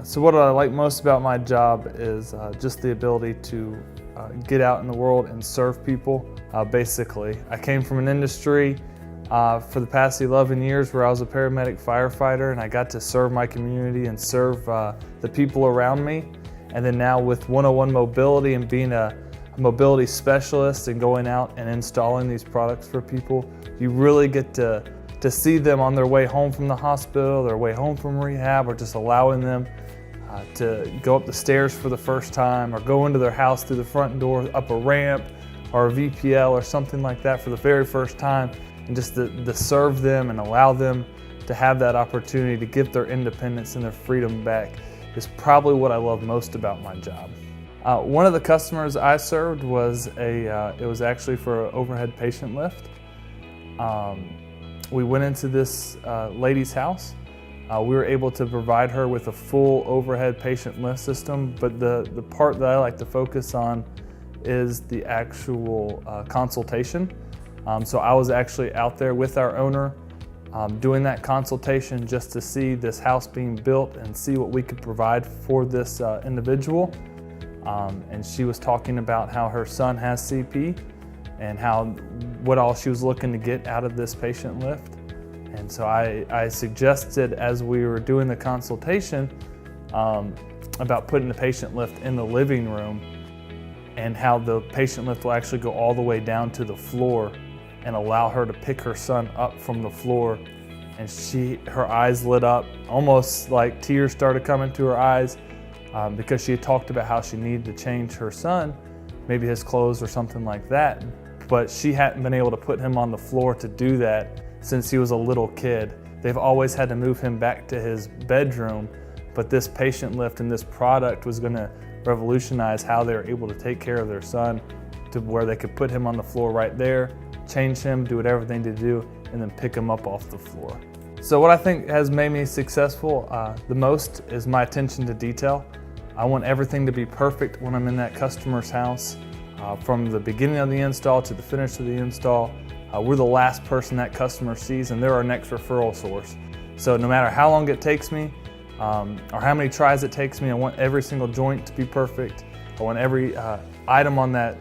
So what I like most about my job is just the ability to get out in the world and serve people. Basically, I came from an industry for the past 11 years where I was a paramedic firefighter, and I got to serve my community and serve the people around me. And then now with 101 Mobility and being a mobility specialist and going out and installing these products for people, you really get to see them on their way home from the hospital, their way home from rehab, or just allowing them to go up the stairs for the first time, or go into their house through the front door, up a ramp or a VPL or something like that for the very first time, and just to serve them and allow them to have that opportunity to get their independence and their freedom back is probably what I love most about my job. One of the customers I served was it was actually for an overhead patient lift. We went into this lady's house. We were able to provide her with a full overhead patient lift system, but the part that I like to focus on is the actual consultation. So I was actually out there with our owner doing that consultation just to see this house being built and see what we could provide for this individual. And she was talking about how her son has CP and what all she was looking to get out of this patient lift. And so I suggested, as we were doing the consultation, about putting the patient lift in the living room, and how the patient lift will actually go all the way down to the floor and allow her to pick her son up from the floor. And her eyes lit up, almost like tears started coming to her eyes, because she had talked about how she needed to change her son, maybe his clothes or something like that. But she hadn't been able to put him on the floor to do that since he was a little kid. They've always had to move him back to his bedroom, but this patient lift and this product was going to revolutionize how they were able to take care of their son, to where they could put him on the floor right there, change him, do whatever they need to do, and then pick him up off the floor. So what I think has made me successful the most is my attention to detail. I want everything to be perfect when I'm in that customer's house, from the beginning of the install to the finish of the install. We're the last person that customer sees, and they're our next referral source. So no matter how long it takes me, or how many tries it takes me, I want every single joint to be perfect. I want every item on that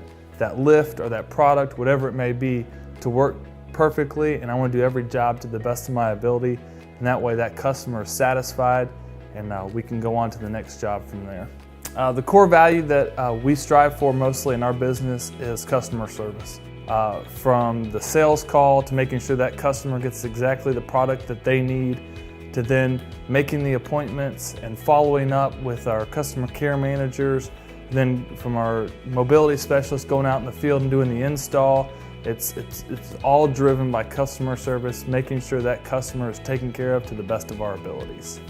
lift or that product, whatever it may be, to work perfectly, and I want to do every job to the best of my ability. And that way that customer is satisfied, and we can go on to the next job from there. The core value that we strive for mostly in our business is customer service. From the sales call to making sure that customer gets exactly the product that they need, to then making the appointments and following up with our customer care managers, then from our mobility specialists going out in the field and doing the install. It's all driven by customer service, making sure that customer is taken care of to the best of our abilities.